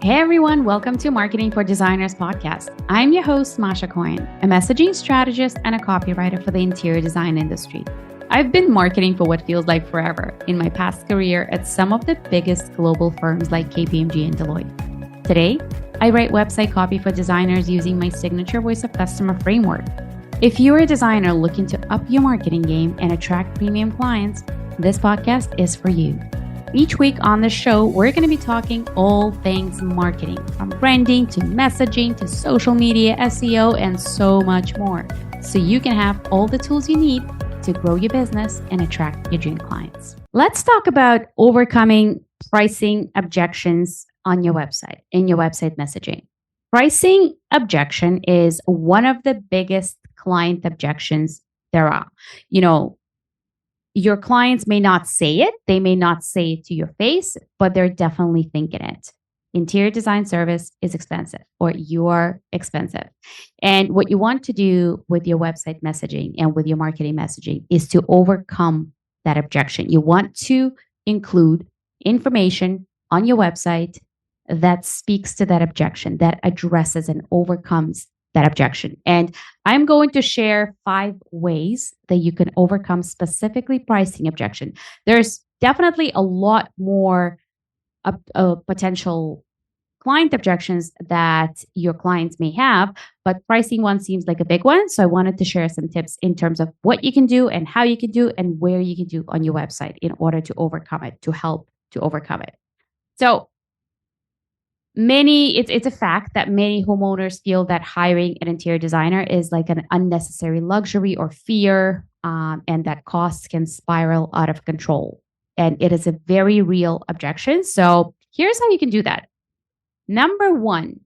Hey everyone, welcome to Marketing for Designers podcast. I'm your host, Masha Coyne, a messaging strategist and a copywriter for the interior design industry. I've been marketing for what feels like forever in my past career at some of the biggest global firms like KPMG and Deloitte. Today, I write website copy for designers using my signature voice of customer framework. If you're a designer looking to up your marketing game and attract premium clients, this podcast is for you. Each week on the show, we're going to be talking all things marketing, from branding to messaging to social media, SEO, and so much more. So you can have all the tools you need to grow your business and attract your dream clients. Let's talk about overcoming pricing objections on your website, in your website messaging. Pricing objection is one of the biggest client objections there are. Your clients may not say it, they may not say it to your face, but they're definitely thinking it. Interior design service is expensive, or you're expensive. And what you want to do with your website messaging and with your marketing messaging is to overcome that objection. You want to include information on your website that speaks to that objection, that addresses and overcomes that objection. And I'm going to share 5 ways that you can overcome specifically pricing objection. There's definitely a lot more potential client objections that your clients may have, but pricing one seems like a big one. So I wanted to share some tips in terms of what you can do and how you can do and where you can do on your website in order to overcome it, to help to overcome it. So it's a fact that many homeowners feel that hiring an interior designer is like an unnecessary luxury or fear, and that costs can spiral out of control. And it is a very real objection. So here's how you can do that. Number one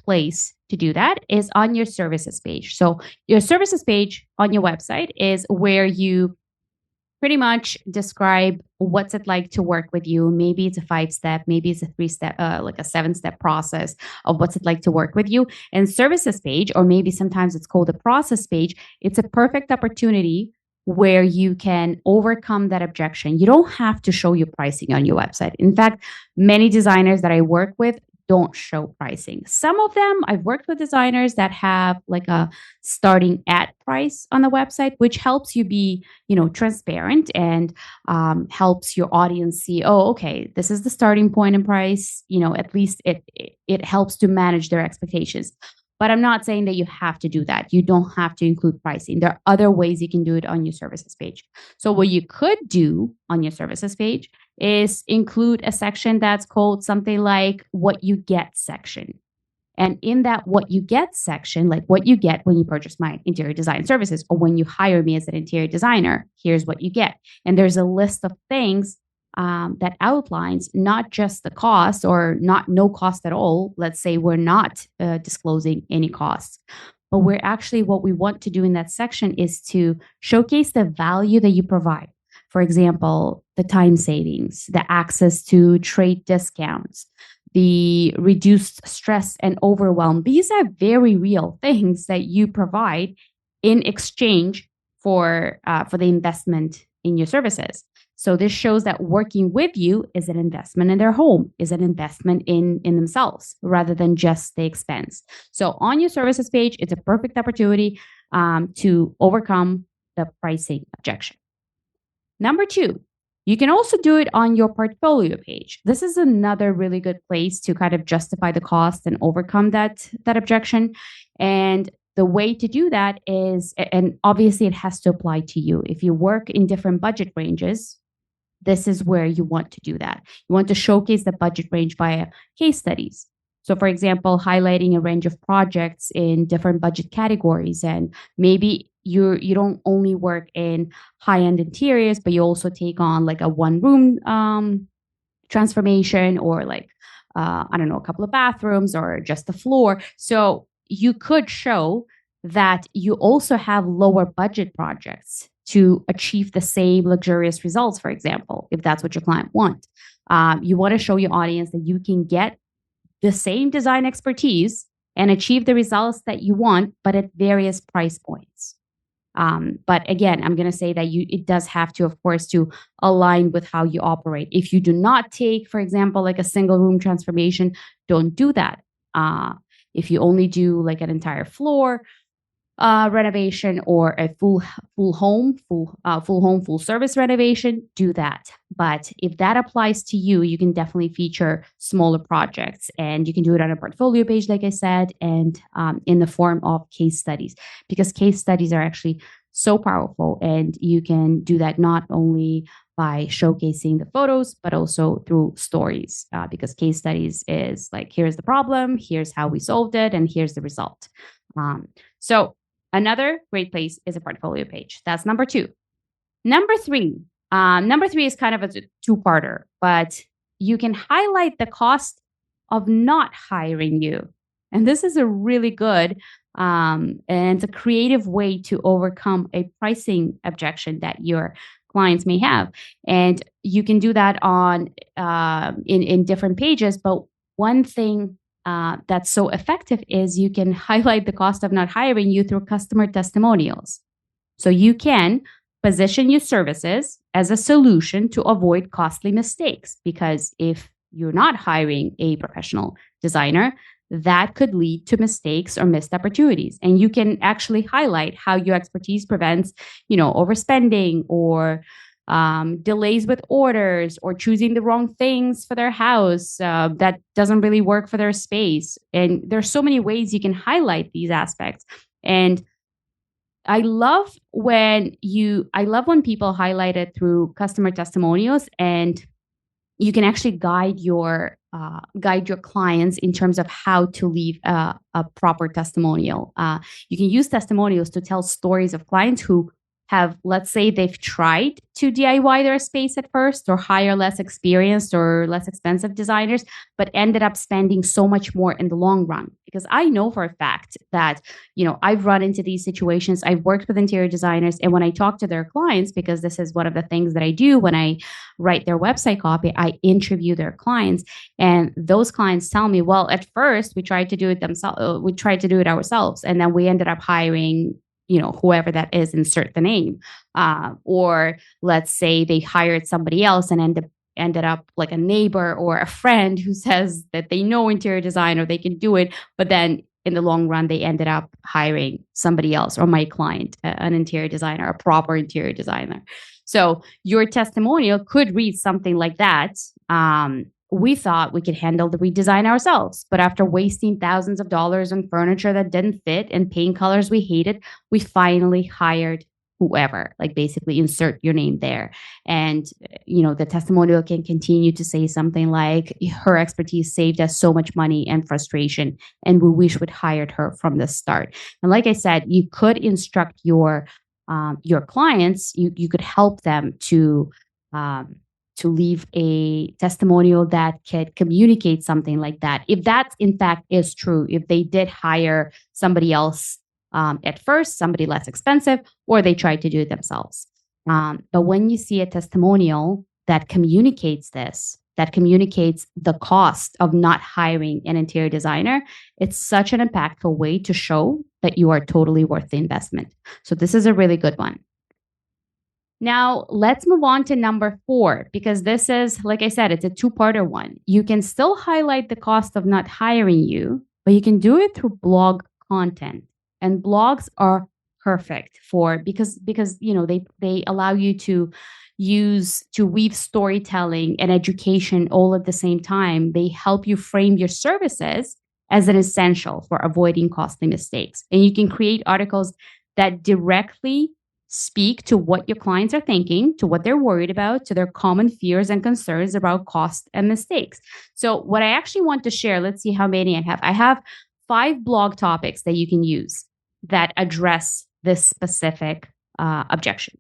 place to do that is on your services page. So your services page on your website is where you pretty much describe what's it like to work with you. Maybe it's a 5-step, maybe it's a 3-step, like a 7-step process of what's it like to work with you. And services page, or maybe sometimes it's called a process page, it's a perfect opportunity where you can overcome that objection. You don't have to show your pricing on your website. In fact, many designers that I work with don't show pricing. Some of them, I've worked with designers that have like a starting at price on the website, which helps you be, transparent and helps your audience see, oh, okay, this is the starting point in price. At least it helps to manage their expectations. But I'm not saying that you have to do that. You don't have to include pricing. There are other ways you can do it on your services page. So what you could do on your services page is include a section that's called something like what you get section. And in that what you get section, like what you get when you purchase my interior design services or when you hire me as an interior designer, here's what you get. And there's a list of things that outlines not just the cost or no cost at all. Let's say we're not disclosing any costs, but what we want to do in that section is to showcase the value that you provide. For example, the time savings, the access to trade discounts, the reduced stress and overwhelm. These are very real things that you provide in exchange for the investment in your services. So this shows that working with you is an investment in their home, is an investment in themselves rather than just the expense. So on your services page, it's a perfect opportunity to overcome the pricing objection. Number 2, you can also do it on your portfolio page. This is another really good place to kind of justify the cost and overcome that objection. And the way to do that is, and obviously it has to apply to you. If you work in different budget ranges, this is where you want to do that. You want to showcase the budget range via case studies. So for example, highlighting a range of projects in different budget categories. And maybe you don't only work in high-end interiors, but you also take on like a 1-room transformation or like, a couple of bathrooms or just the floor. So you could show that you also have lower budget projects to achieve the same luxurious results, for example, if that's what your client wants. You want to show your audience that you can get the same design expertise and achieve the results that you want, but at various price points. But again, I'm going to say that it does have to, of course, to align with how you operate. If you do not take, for example, like a single room transformation, don't do that. If you only do like an entire floor renovation or a full service renovation, do that. But if that applies to you, you can definitely feature smaller projects, and you can do it on a portfolio page, like I said, and in the form of case studies, because case studies are actually so powerful, and you can do that not only by showcasing the photos, but also through stories, because case studies is like, here's the problem, here's how we solved it, and here's the result. So another great place is a portfolio page. That's number 2. Number three is kind of a two-parter, but you can highlight the cost of not hiring you. And this is a really good and it's a creative way to overcome a pricing objection that your clients may have. And you can do that on in different pages. But one thing that's so effective is you can highlight the cost of not hiring you through customer testimonials. So you can position your services as a solution to avoid costly mistakes, because if you're not hiring a professional designer, that could lead to mistakes or missed opportunities. And you can actually highlight how your expertise prevents, overspending or delays with orders or choosing the wrong things for their house that doesn't really work for their space. And there's so many ways you can highlight these aspects. And I love when people highlight it through customer testimonials, and you can actually guide your clients in terms of how to leave a proper testimonial. You can use testimonials to tell stories of clients who have, let's say, they've tried to DIY their space at first or hire less experienced or less expensive designers, but ended up spending so much more in the long run. Because I know for a fact that, I've run into these situations. I've worked with interior designers, and when I talk to their clients, because this is one of the things that I do when I write their website copy, I interview their clients, and those clients tell me, well, at first we tried to do it ourselves, and then we ended up hiring whoever that is, insert the name. Or let's say they hired somebody else and ended up like a neighbor or a friend who says that they know interior design or they can do it, but then in the long run, they ended up hiring somebody else, or my client, an interior designer, a proper interior designer. So your testimonial could read something like that. We thought we could handle the redesign ourselves, but after wasting thousands of dollars on furniture that didn't fit and paint colors we hated, we finally hired whoever, like basically insert your name there. And, the testimonial can continue to say something like, her expertise saved us so much money and frustration, and we wish we'd hired her from the start. And like I said, you could instruct your clients, you could help them to leave a testimonial that could communicate something like that. If that in fact is true, if they did hire somebody else at first, somebody less expensive, or they tried to do it themselves. But when you see a testimonial that communicates the cost of not hiring an interior designer, it's such an impactful way to show that you are totally worth the investment. So this is a really good one. Now, let's move on to number 4, because this is, like I said, it's a two-parter one. You can still highlight the cost of not hiring you, but you can do it through blog content. And blogs are perfect because they allow you to weave storytelling and education all at the same time. They help you frame your services as an essential for avoiding costly mistakes. And you can create articles that directly speak to what your clients are thinking, to what they're worried about, to their common fears and concerns about cost and mistakes. So what I actually want to share, let's see how many I have. I have 5 blog topics that you can use that address this specific objection.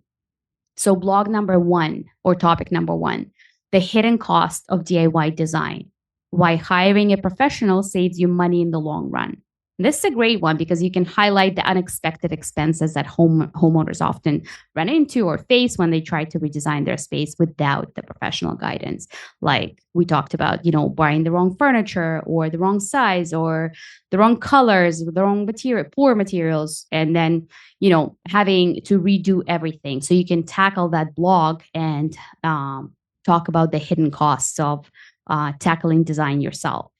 So blog number 1, or topic number 1, the hidden cost of DIY design, why hiring a professional saves you money in the long run. This is a great one because you can highlight the unexpected expenses that homeowners often run into or face when they try to redesign their space without the professional guidance. Like we talked about, buying the wrong furniture or the wrong size or the wrong colors, the wrong material, poor materials, and then, having to redo everything. So you can tackle that blog and talk about the hidden costs of tackling design yourself.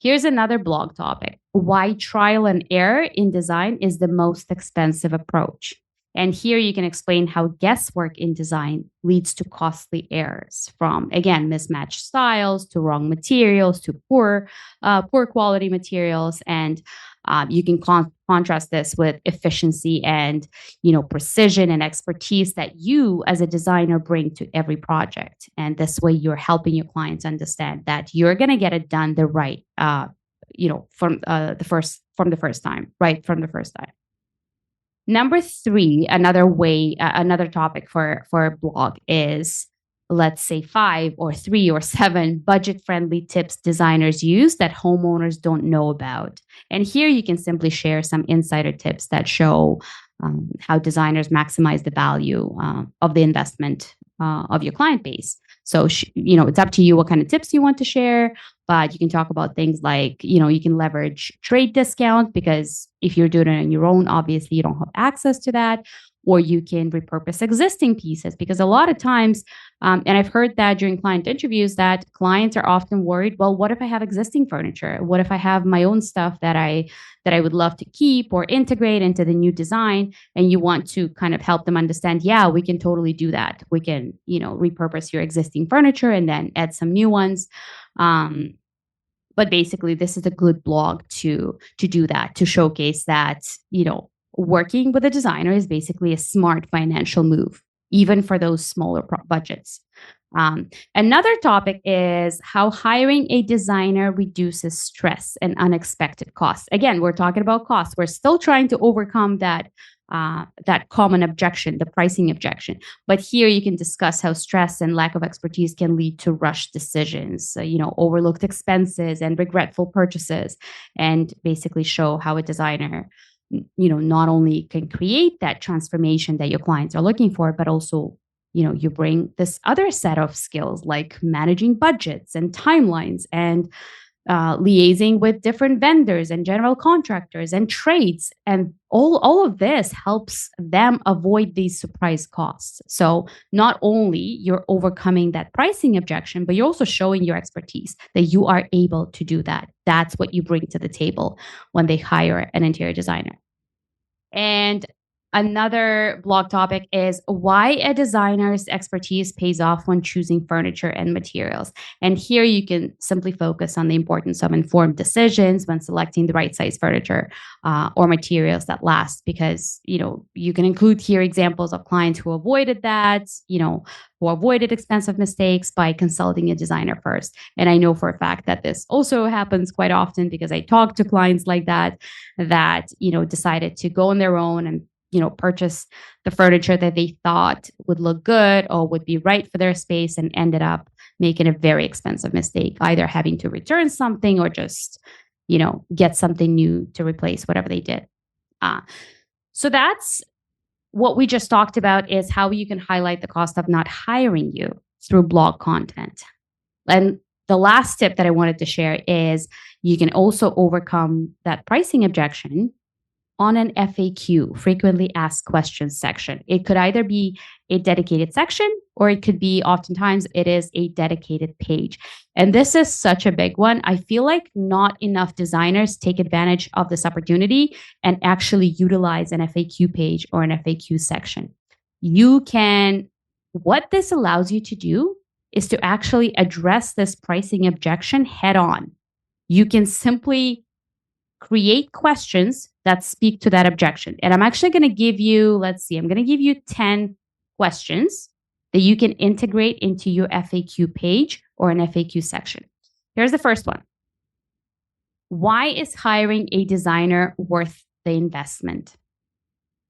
Here's another blog topic: why trial and error in design is the most expensive approach. And here you can explain how guesswork in design leads to costly errors, from, again, mismatched styles to wrong materials to poor quality materials. And you can contrast this with efficiency and, precision and expertise that you as a designer bring to every project. And this way you're helping your clients understand that you're going to get it done the right, from the first time. Number 3, another topic for a blog is, let's say, 5 or 3 or 7 budget-friendly tips designers use that homeowners don't know about. And here you can simply share some insider tips that show how designers maximize the value of the investment of your client base. So, it's up to you what kind of tips you want to share, but you can talk about things like, you can leverage trade discount, because if you're doing it on your own, obviously you don't have access to that. Or you can repurpose existing pieces, because a lot of times, and I've heard that during client interviews, that clients are often worried, well, what if I have existing furniture? What if I have my own stuff that I would love to keep or integrate into the new design? And you want to kind of help them understand, yeah, we can totally do that. We can, repurpose your existing furniture and then add some new ones. But basically, this is a good blog to do that, to showcase that, working with a designer is basically a smart financial move, even for those smaller budgets. Another topic is how hiring a designer reduces stress and unexpected costs. Again, we're talking about costs. We're still trying to overcome that common objection, the pricing objection. But here you can discuss how stress and lack of expertise can lead to rushed decisions, overlooked expenses and regretful purchases, and basically show how a designer, not only can create that transformation that your clients are looking for, but also, you bring this other set of skills like managing budgets and timelines and liaising with different vendors and general contractors and trades. And all of this helps them avoid these surprise costs. So not only you're overcoming that pricing objection, but you're also showing your expertise that you are able to do that. That's what you bring to the table when they hire an interior designer. And another blog topic is why a designer's expertise pays off when choosing furniture and materials. And here you can simply focus on the importance of informed decisions when selecting the right size furniture or materials that last, because, you can include here examples of clients who avoided that, who avoided expensive mistakes by consulting a designer first. And I know for a fact that this also happens quite often, because I talk to clients like that, decided to go on their own and purchase the furniture that they thought would look good or would be right for their space, and ended up making a very expensive mistake, either having to return something or just, get something new to replace whatever they did. So that's what we just talked about, is how you can highlight the cost of not hiring you through blog content. And the last tip that I wanted to share is you can also overcome that pricing objection on an FAQ, frequently asked questions section. It could either be a dedicated section, or it could be, oftentimes it is a dedicated page. And this is such a big one. I feel like not enough designers take advantage of this opportunity and actually utilize an FAQ page or an FAQ section. What this allows you to do is to actually address this pricing objection head on. You can simply create questions that speak to that objection. And I'm actually going to give you, I'm going to give you 10 questions that you can integrate into your FAQ page or an FAQ section. Here's the first one. Why is hiring a designer worth the investment?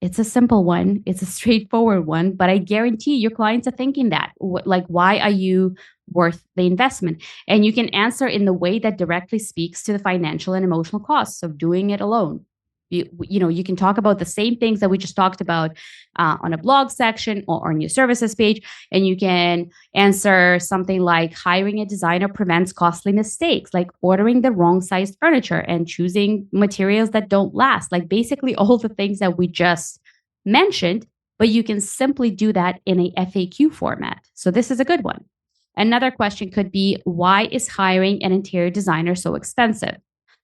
It's a simple one. It's a straightforward one, but I guarantee your clients are thinking that. Like, why are you worth the investment? And you can answer in the way that directly speaks to the financial and emotional costs of doing it alone. You can talk about the same things that we just talked about on a blog section or on your services page, and you can answer something like hiring a designer prevents costly mistakes, like ordering the wrong sized furniture and choosing materials that don't last, like basically all the things that we just mentioned, but you can simply do that in a FAQ format. So this is a good one. Another question could be, why is hiring an interior designer so expensive?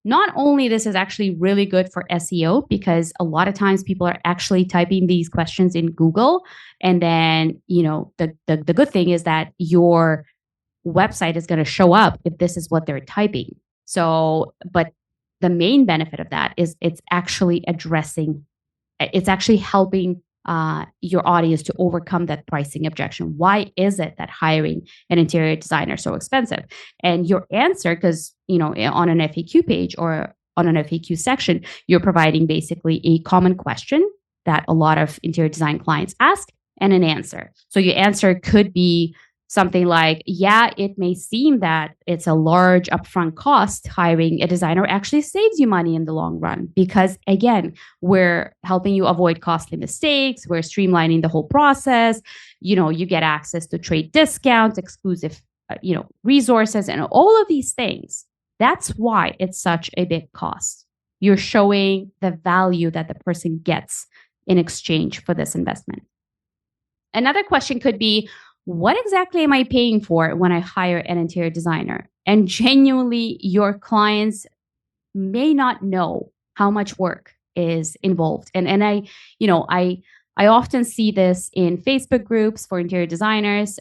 Not only this is actually really good for SEO, because a lot of times people are actually typing these questions in Google, and then the good thing is that your website is going to show up if this is what they're typing. So, but the main benefit of that is it's actually helping your audience to overcome that pricing objection. Why is it that hiring an interior designer is so expensive? And your answer, because on an FAQ page or on an FAQ section, you're providing basically a common question that a lot of interior design clients ask and an answer. So your answer could be something like, yeah, it may seem that it's a large upfront cost. Hiring a designer actually saves you money in the long run because, again, we're helping you avoid costly mistakes. We're streamlining the whole process. You get access to trade discounts, exclusive, resources, and all of these things. That's why it's such a big cost. You're showing the value that the person gets in exchange for this investment. Another question could be, what exactly am I paying for when I hire an interior designer? And genuinely, your clients may not know how much work is involved. And I often see this in Facebook groups for interior designers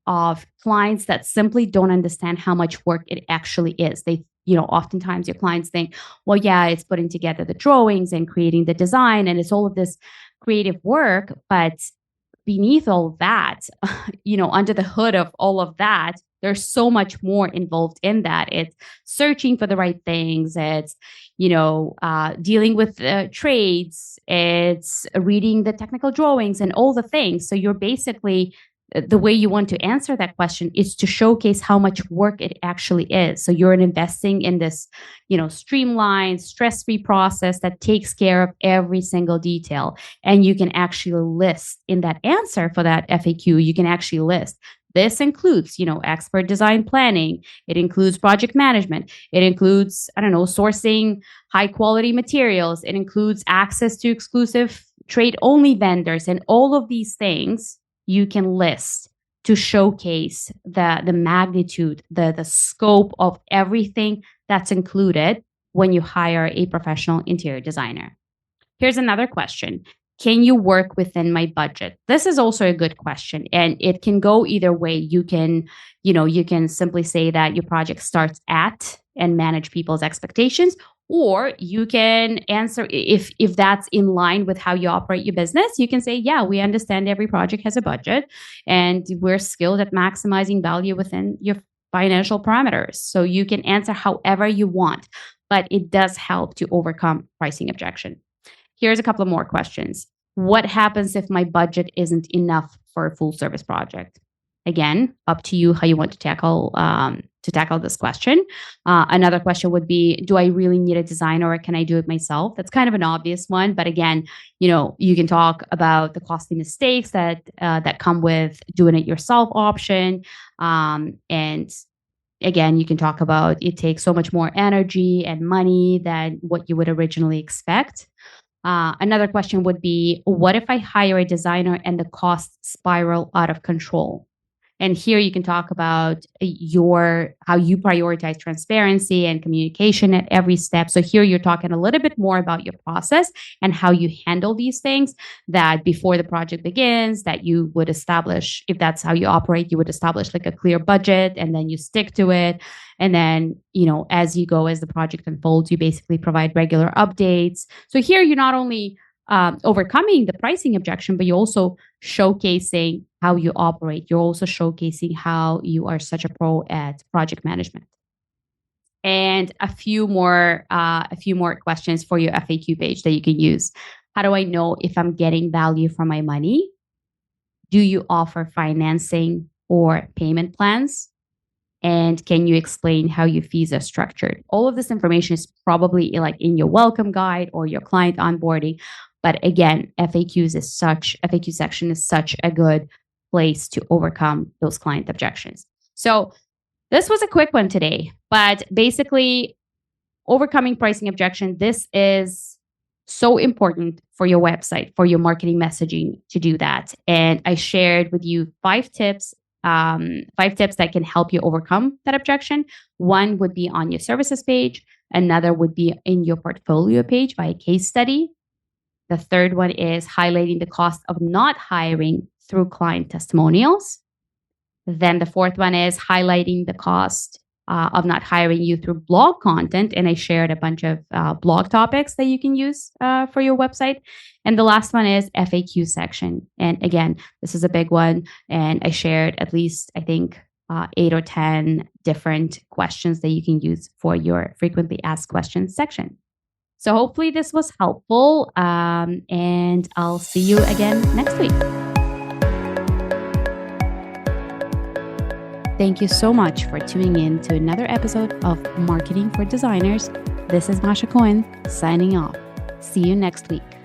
of clients that simply don't understand how much work it actually is. Oftentimes your clients think, well, yeah, it's putting together the drawings and creating the design, and it's all of this creative work, but beneath all of that, under the hood of all of that, there's so much more involved in that. It's searching for the right things. It's, dealing with trades. It's reading the technical drawings and all the things. So you're basically, the way you want to answer that question is to showcase how much work it actually is. So you're investing in this, streamlined, stress-free process that takes care of every single detail. And you can actually list in that answer for that FAQ, you can actually list, this includes, expert design planning. It includes project management. It includes, sourcing high quality materials. It includes access to exclusive trade-only vendors, and all of these things you can list to showcase the magnitude, the scope of everything that's included when you hire a professional interior designer. Here's another question. Can you work within my budget? This is also a good question, and it can go either way. You can simply say that your project starts at and manage people's expectations, or you can answer, if that's in line with how you operate your business, you can say, yeah, we understand every project has a budget and we're skilled at maximizing value within your financial parameters. So you can answer however you want, but it does help to overcome pricing objection. Here's a couple of more questions. What happens if my budget isn't enough for a full service project? Again, up to you how you want to tackle this question. Another question would be, do I really need a designer or can I do it myself? That's kind of an obvious one, but again, you can talk about the costly mistakes that come with doing it yourself option, and again, you can talk about it takes so much more energy and money than what you would originally expect. Another question would be, what if I hire a designer and the costs spiral out of control? And here you can talk about how you prioritize transparency and communication at every step. So here you're talking a little bit more about your process and how you handle these things, that before the project begins, that you would establish, if that's how you operate, you would establish like a clear budget and then you stick to it. And then, as you go, as the project unfolds, you basically provide regular updates. So here you're not only overcoming the pricing objection, but you're also showcasing how you operate. You're also showcasing how you are such a pro at project management. And a few more questions for your FAQ page that you can use. How do I know if I'm getting value for my money? Do you offer financing or payment plans? And can you explain how your fees are structured? All of this information is probably like in your welcome guide or your client onboarding. But again, FAQ section is such a good place to overcome those client objections. So this was a quick one today, but basically overcoming pricing objection, this is so important for your website, for your marketing messaging to do that. And I shared with you 5 tips that can help you overcome that objection. One would be on your services page. Another would be in your portfolio page by a case study. The third one is highlighting the cost of not hiring through client testimonials. Then the fourth one is highlighting the cost of not hiring you through blog content. And I shared a bunch of blog topics that you can use for your website. And the last one is FAQ section. And again, this is a big one. And I shared at least, I think, 8 or 10 different questions that you can use for your frequently asked questions section. So hopefully this was helpful. And I'll see you again next week. Thank you so much for tuning in to another episode of Marketing for Designers. This is Masha Cohen signing off. See you next week.